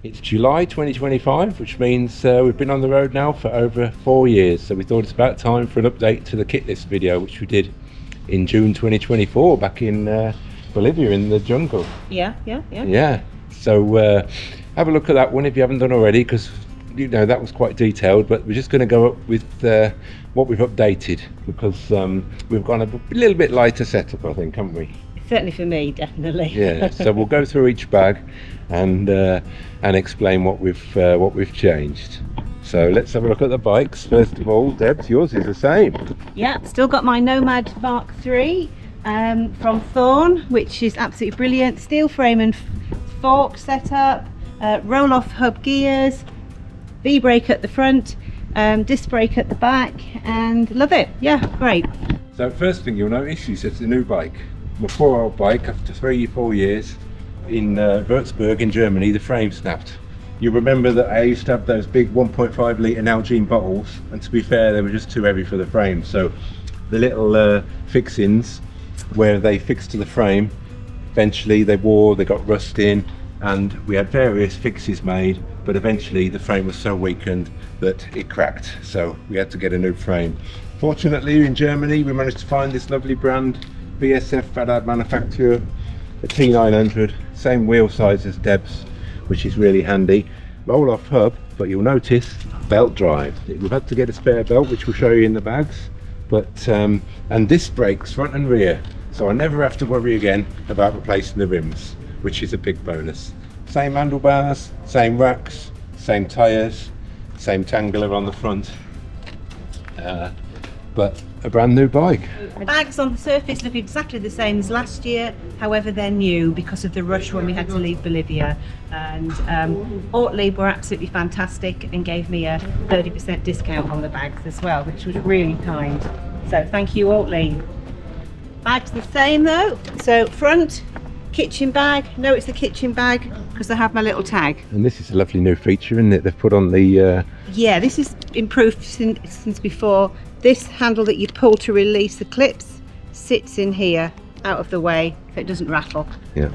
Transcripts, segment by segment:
It's July 2025, which means we've been on the road now for over 4 years. So we thought it's about time for an update to the kit list video, which we did in June 2024 back in Bolivia in the jungle. Yeah. So have a look at that one if you haven't done already, because you know that was quite detailed. But we're just going to go up with what we've updated, because we've gone a little bit lighter setup, I think, haven't we? Certainly for me, definitely. Yeah. So we'll go through each bag and explain what we've changed. So let's have a look at the bikes. First of all, Debs, yours is the same. Yeah, still got my Nomad III from Thor, which is absolutely brilliant. Steel frame and fork setup, roll-off hub gears, V-brake at the front, disc brake at the back, and love it. Yeah, great. So first thing you'll notice is it's a new bike. My poor old bike, after 3-4 years in Würzburg in Germany, the frame snapped. You remember that I used to have those big 1.5 litre Nalgene bottles, and to be fair, they were just too heavy for the frame. So the little fixings where they fixed to the frame, eventually they got rust in, and we had various fixes made, but eventually the frame was so weakened that it cracked. So we had to get a new frame. Fortunately, in Germany, we managed to find this lovely brand, BSF Fahrrad manufacturer, a T900, same wheel size as Deb's, which is really handy. Roll off hub, but you'll notice belt drive. We've had to get a spare belt, which we'll show you in the bags, but and disc brakes front and rear, so I never have to worry again about replacing the rims, which is a big bonus. Same handlebars, same racks, same tyres, same Tangler on the front, but a brand new bike. Bags on the surface look exactly the same as last year, however they're new because of the rush when we had to leave Bolivia, and Oatly were absolutely fantastic and gave me a 30% discount on the bags as well, which was really kind, so thank you Oatly. Bags the same though, so front kitchen bag, no it's the kitchen bag because I have my little tag. And this is a lovely new feature, isn't it, they've put on the yeah, this is improved since before. This handle that you pull to release the clips sits in here, out of the way, so it doesn't rattle. Yeah.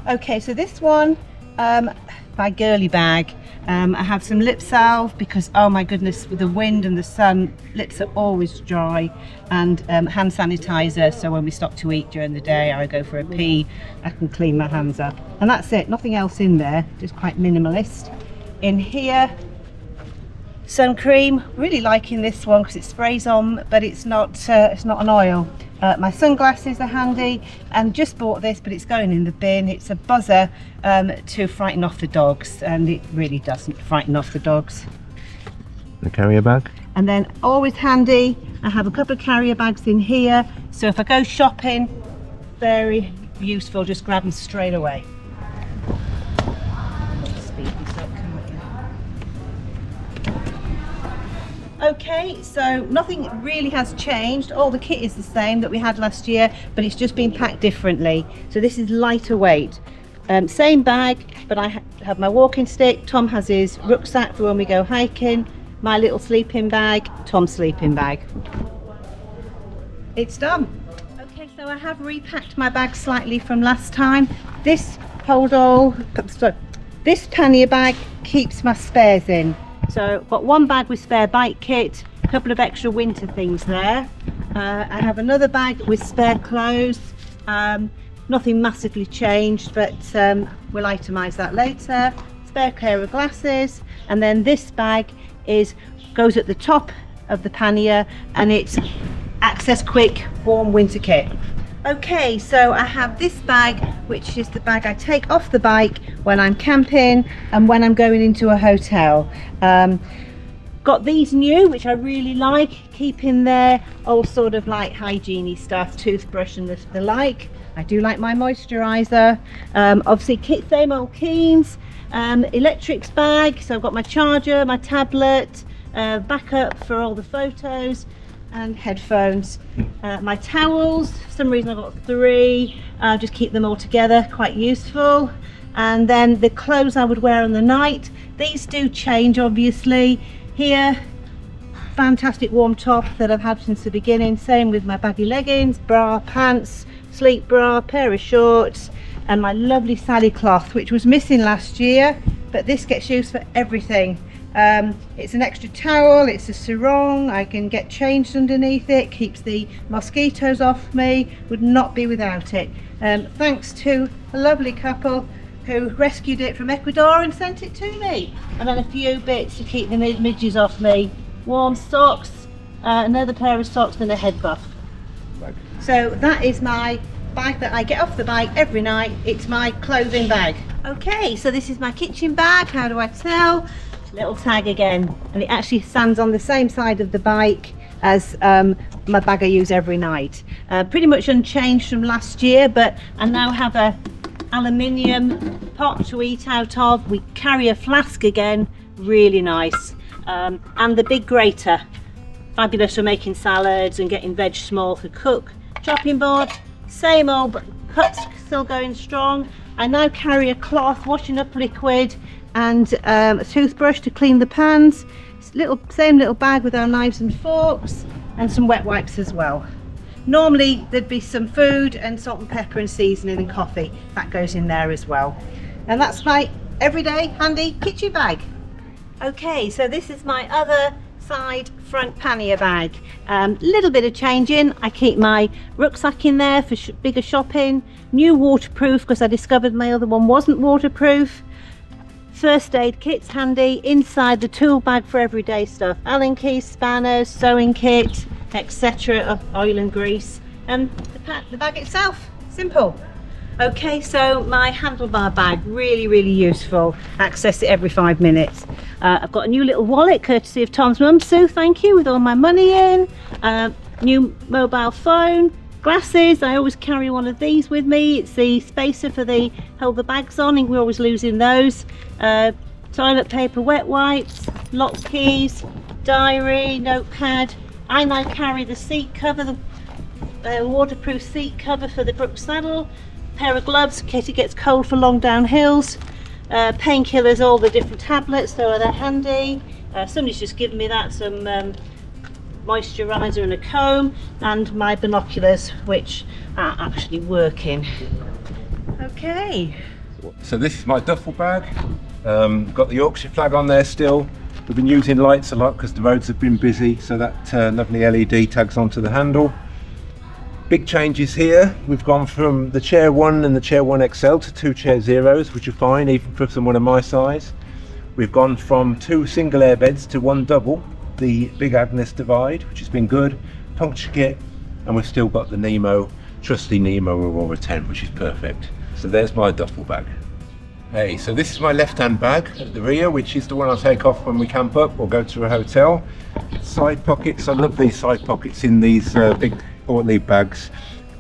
Okay, so this one, my girly bag, I have some lip salve because, oh my goodness, with the wind and the sun, lips are always dry, and hand sanitizer, so when we stop to eat during the day or I go for a pee, I can clean my hands up. And that's it, nothing else in there, just quite minimalist. In here, sun cream, really liking this one because it sprays on, but it's not an oil. My sunglasses are handy, and just bought this, but it's going in the bin. It's a buzzer to frighten off the dogs, and it really doesn't frighten off the dogs. The carrier bag. And then always handy, I have a couple of carrier bags in here, so if I go shopping, very useful, just grab them straight away. Okay, so nothing really has changed. All the kit is the same that we had last year, but it's just been packed differently. So this is lighter weight. Same bag, but I have my walking stick. Tom has his rucksack for when we go hiking. My little sleeping bag, Tom's sleeping bag. It's done. Okay, so I have repacked my bag slightly from last time. This this pannier bag keeps my spares in. So I've got one bag with spare bike kit, a couple of extra winter things there. I have another bag with spare clothes. Nothing massively changed, but we'll itemise that later. Spare pair of glasses, and then this bag goes at the top of the pannier, and it's access quick warm winter kit. Okay, so I have this bag, which is the bag I take off the bike when I'm camping and when I'm going into a hotel. Got these new, which I really like, keep in there all sort of like hygiene-y stuff, toothbrush and the like. I do like my moisturiser. Obviously same old Keens, electrics bag, so I've got my charger, my tablet, backup for all the photos, and headphones. My towels, for some reason I've got 3, just keep them all together, quite useful. And then the clothes I would wear on the night, these do change obviously. Here, fantastic warm top that I've had since the beginning, same with my baggy leggings, bra, pants, sleep bra, pair of shorts, and my lovely Sally cloth, which was missing last year, but this gets used for everything. It's an extra towel, it's a sarong, I can get changed underneath it, keeps the mosquitoes off me, would not be without it. Thanks to a lovely couple who rescued it from Ecuador and sent it to me. And then a few bits to keep the midges off me. Warm socks, another pair of socks and a head buff. So that is my bag that I get off the bike every night. It's my clothing bag. Okay, so this is my kitchen bag. How do I tell? Little tag again, and it actually stands on the same side of the bike as my bag I use every night. Pretty much unchanged from last year, but I now have a aluminium pot to eat out of. We carry a flask again, really nice, and the big grater, fabulous for making salads and getting veg small to cook. Chopping board, same old, but cuts still going strong. I now carry a cloth, washing up liquid, and a toothbrush to clean the pans. Same little bag with our knives and forks, and some wet wipes as well. Normally there'd be some food and salt and pepper and seasoning and coffee. That goes in there as well. And that's my everyday handy kitchen bag. Okay, so this is my other side front pannier bag. Little bit of changing. I keep my rucksack in there for bigger shopping. New waterproof, because I discovered my other one wasn't waterproof. First aid kit's handy. Inside the tool bag for everyday stuff. Allen keys, spanners, sewing kit, etc. of oil and grease. And the bag itself, simple. Okay, so my handlebar bag, really useful. Access it every 5 minutes. I've got a new little wallet courtesy of Tom's mum, Sue, thank you, with all my money in. New mobile phone, glasses. I always carry one of these with me. It's the spacer for the hold the bags on, and we're always losing those. Toilet paper, wet wipes, lock keys, diary, notepad. I now carry the seat cover, the waterproof seat cover for the Brooks saddle. Pair of gloves in case it gets cold for long downhills. Painkillers, all the different tablets, so they're handy. Somebody's just given me that, some moisturiser and a comb, and my binoculars, which are actually working. Okay. So this is my duffel bag. Got the Yorkshire flag on there still. We've been using lights a lot because the roads have been busy, so that lovely LED tags onto the handle. Big changes here. We've gone from the Chair 1 and the Chair 1 XL to 2 Chair Zeros, which are fine even for someone of my size. We've gone from 2 single air beds to 1 double, the Big Agnes Divide, which has been good, puncture kit, and we've still got the Nemo, trusty Nemo Aurora 10, which is perfect. So there's my duffel bag. Hey, so this is my left-hand bag at the rear, which is the one I'll take off when we camp up or go to a hotel. Side pockets, I love these side pockets in these big orderly bags.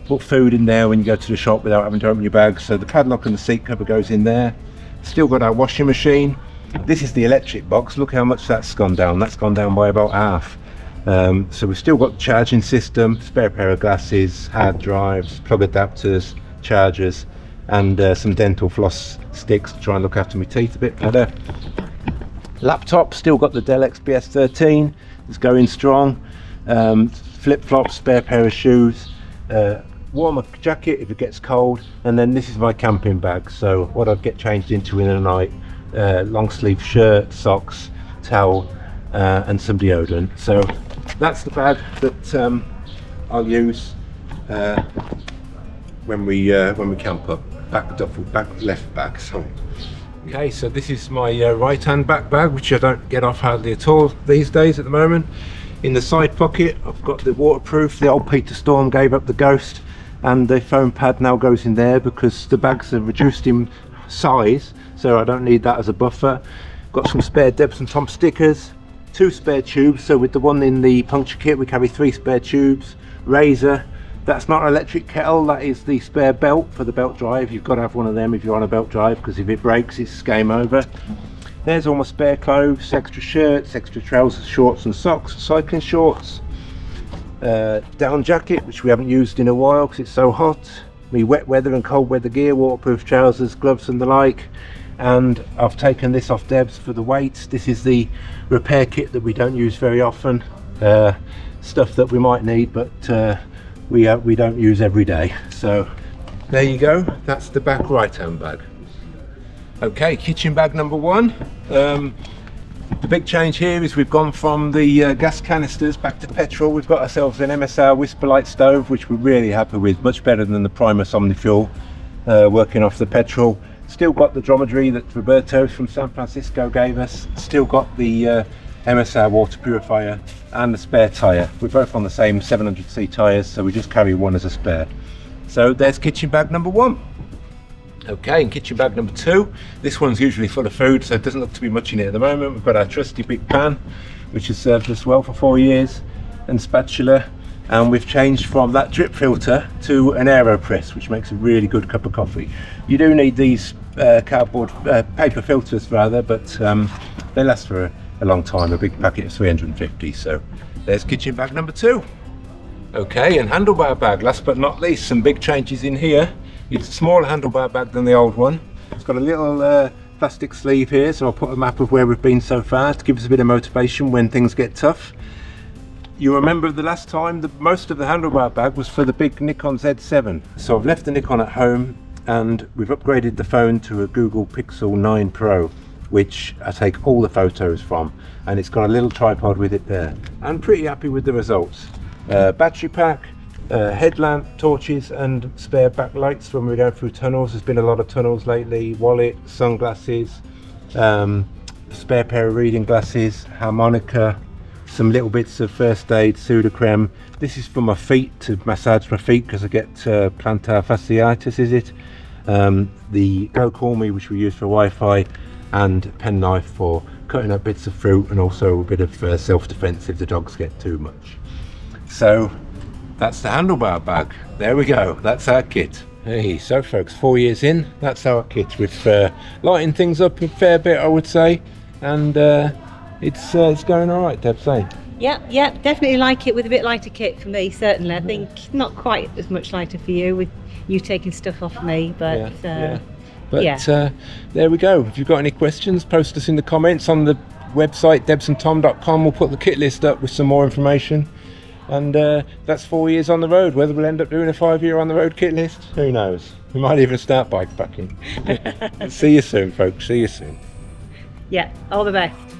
Put food in there when you go to the shop without having to open your bag. So the padlock and the seat cover goes in there. Still got our washing machine. This is the electric box. Look how much that's gone down. That's gone down by about half. So we've still got the charging system, spare pair of glasses, hard drives, plug adapters, chargers, and some dental floss sticks to try and look after my teeth a bit better. Laptop, still got the Dell XPS 13. It's going strong. Flip-flops, spare pair of shoes, warmer jacket if it gets cold, and then this is my camping bag, so what I'd get changed into in the night. Long sleeve shirt, socks, towel, and some deodorant. So that's the bag that I'll use when we camp up. Left back, sorry. Okay, so this is my right hand back bag, which I don't get off hardly at all these days at the moment. In the side pocket I've got the waterproof, the old Peter Storm gave up the Ghost, and the foam pad now goes in there because the bags are reduced in size, so I don't need that as a buffer. Got some spare Debs and Tom stickers, 2 spare tubes, so with the one in the puncture kit we carry 3 spare tubes, razor. That's not an electric kettle, that is the spare belt for the belt drive. You've got to have one of them if you're on a belt drive, because if it breaks it's game over. There's all my spare clothes, extra shirts, extra trousers, shorts and socks, cycling shorts, down jacket which we haven't used in a while because it's so hot, me wet weather and cold weather gear, waterproof trousers, gloves and the like. And I've taken this off Debs for the weights. This is the repair kit that we don't use very often, stuff that we might need but we don't use every day. So there you go. That's the back right hand bag. Okay, kitchen bag number 1. The big change here is we've gone from the gas canisters back to petrol. We've got ourselves an MSR Whisperlight stove, which we're really happy with, much better than the Primus Omnifuel, working off the petrol. Still got the dromedary that Roberto from San Francisco gave us, still got the MSR water purifier and the spare tyre. We're both on the same 700C tyres, so we just carry one as a spare. So there's kitchen bag number 1. Okay, and kitchen bag number 2. This one's usually full of food, so it doesn't look to be much in it at the moment. We've got our trusty big pan, which has served us well for 4 years, and spatula, and we've changed from that drip filter to an AeroPress, which makes a really good cup of coffee. You do need these cardboard paper filters rather, but they last for a long time. A big packet of 350. So there's kitchen bag number 2. Okay, and handlebar bag, last but not least, some big changes in here. It's a smaller handlebar bag than the old one. It's got a little plastic sleeve here, so I'll put a map of where we've been so far to give us a bit of motivation when things get tough. You remember the last time, most of the handlebar bag was for the big Nikon Z7. So I've left the Nikon at home and we've upgraded the phone to a Google Pixel 9 Pro, which I take all the photos from, and it's got a little tripod with it there. I'm pretty happy with the results. Battery pack, headlamp, torches and spare backlights when we're going through tunnels. There's been a lot of tunnels lately. Wallet, sunglasses, spare pair of reading glasses, harmonica, some little bits of first aid, Sudocrem. This is for my feet, to massage my feet because I get plantar fasciitis, is it? The Go Call Me, which we use for Wi-Fi, and penknife for cutting up bits of fruit, and also a bit of self-defense if the dogs get too much. So that's the handlebar bag. There we go, that's our kit. Hey, so folks, 4 years in, that's our kit, with lighting things up a fair bit, I would say, and it's going all right, Deb, say. Yeah, definitely like it with a bit lighter kit for me, certainly. I think not quite as much lighter for you, with you taking stuff off me, but there we go. If you've got any questions, post us in the comments on the website debsandtom.com. We'll put the kit list up with some more information. And that's 4 years on the road. Whether we'll end up doing a 5-year on the road kit list, who knows? We might even start bikepacking. See you soon, folks. See you soon. Yeah, all the best.